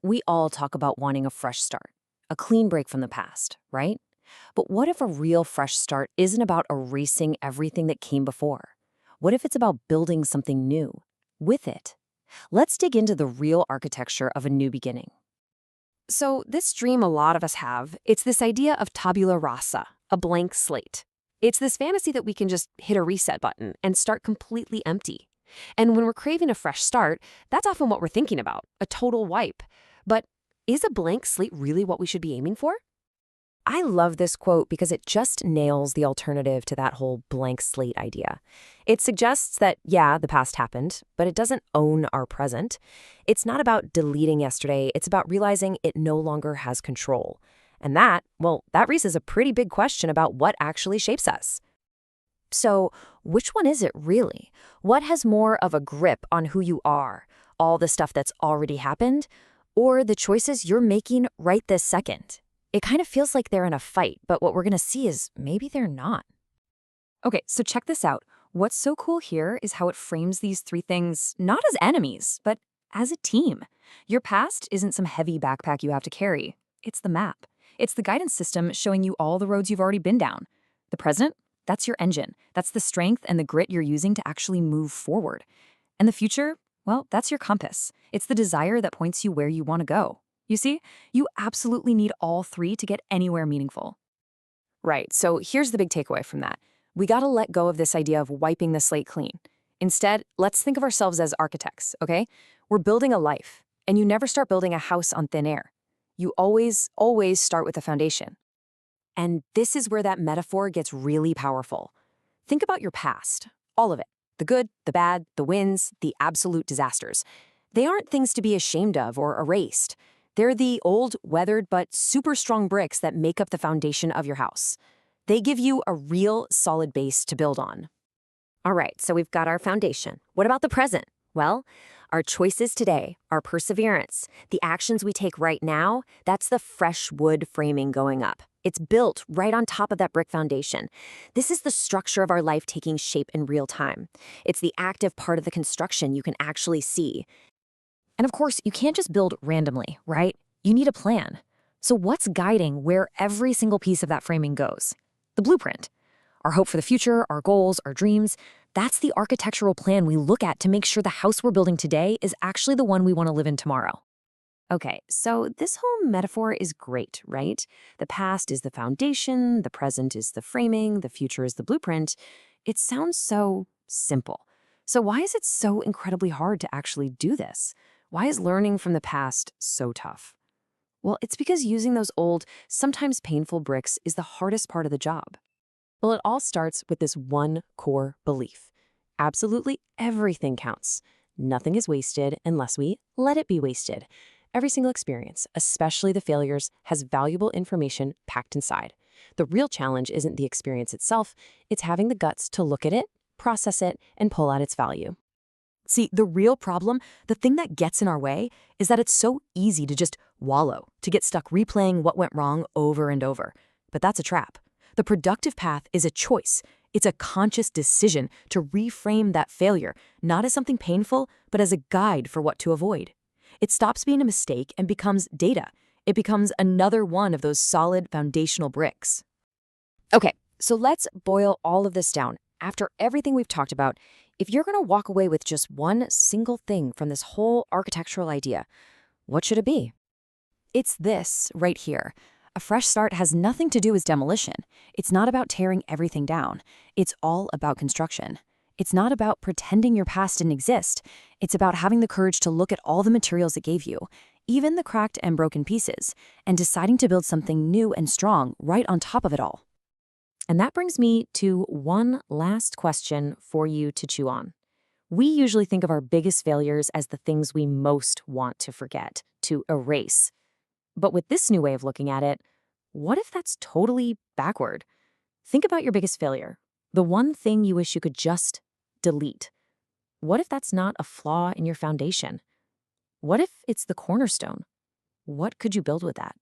We all talk about wanting a fresh start, a clean break from the past, right? But what if a real fresh start isn't about erasing everything that came before? What if it's about building something new with it? Let's dig into the real architecture of a new beginning. So, this dream a lot of us have, it's this idea of tabula rasa, a blank slate. It's this fantasy that we can just hit a reset button and start completely empty. And when we're craving a fresh start, that's often what we're thinking about, a total wipe. But is a blank slate really what we should be aiming for? I love this quote because it just nails the alternative to that whole blank slate idea. It suggests that, yeah, the past happened, but it doesn't own our present. It's not about deleting yesterday, it's about realizing it no longer has control. And that raises a pretty big question about what actually shapes us. So, which one is it really? What has more of a grip on who you are? All the stuff that's already happened? Or the choices you're making right this second? It kind of feels like they're in a fight, but what we're going to see is maybe they're not. Okay, so check this out. What's so cool here is how it frames these three things not as enemies, but as a team. Your past isn't some heavy backpack you have to carry. It's the map. It's the guidance system showing you all the roads you've already been down. The present, that's your engine. That's the strength and the grit you're using to actually move forward. And the future, well, that's your compass. It's the desire that points you where you want to go. You see, you absolutely need all three to get anywhere meaningful. Right, so here's the big takeaway from that. We gotta let go of this idea of wiping the slate clean. Instead, let's think of ourselves as architects, okay? We're building a life, and you never start building a house on thin air. You always start with a foundation. And this is where that metaphor gets really powerful. Think about your past, all of it. The good, the bad, the wins, the absolute disasters. They aren't things to be ashamed of or erased. They're the old, weathered, but super strong bricks that make up the foundation of your house. They give you a real solid base to build on. All right, so we've got our foundation. What about the present? Well, our choices today, our perseverance, the actions we take right now, that's the fresh wood framing going up. It's built right on top of that brick foundation. This is the structure of our life taking shape in real time. It's the active part of the construction you can actually see. And of course, you can't just build randomly, right? You need a plan. So what's guiding where every single piece of that framing goes? The blueprint. Our hope for the future, our goals, our dreams, that's the architectural plan we look at to make sure the house we're building today is actually the one we want to live in tomorrow. Okay, so this whole metaphor is great, right? The past is the foundation, the present is the framing, the future is the blueprint. It sounds so simple. So why is it so incredibly hard to actually do this? Why is learning from the past so tough? Well, it's because using those old, sometimes painful bricks is the hardest part of the job. Well, it all starts with this one core belief. Absolutely everything counts. Nothing is wasted unless we let it be wasted. Every single experience, especially the failures, has valuable information packed inside. The real challenge isn't the experience itself, it's having the guts to look at it, process it, and pull out its value. See, the real problem, the thing that gets in our way, is that it's so easy to just wallow, to get stuck replaying what went wrong over and over. But that's a trap. The productive path is a choice. It's a conscious decision to reframe that failure, not as something painful, but as a guide for what to avoid. It stops being a mistake and becomes data. It becomes another one of those solid foundational bricks. Okay, so let's boil all of this down. After everything we've talked about, if you're going to walk away with just one single thing from this whole architectural idea, what should it be? It's this right here. A fresh start has nothing to do with demolition. It's not about tearing everything down. It's all about construction. It's not about pretending your past didn't exist. It's about having the courage to look at all the materials it gave you, even the cracked and broken pieces, and deciding to build something new and strong right on top of it all. And that brings me to one last question for you to chew on. We usually think of our biggest failures as the things we most want to forget, to erase. But with this new way of looking at it, what if that's totally backward? Think about your biggest failure, the one thing you wish you could just delete. What if that's not a flaw in your foundation? What if it's the cornerstone? What could you build with that?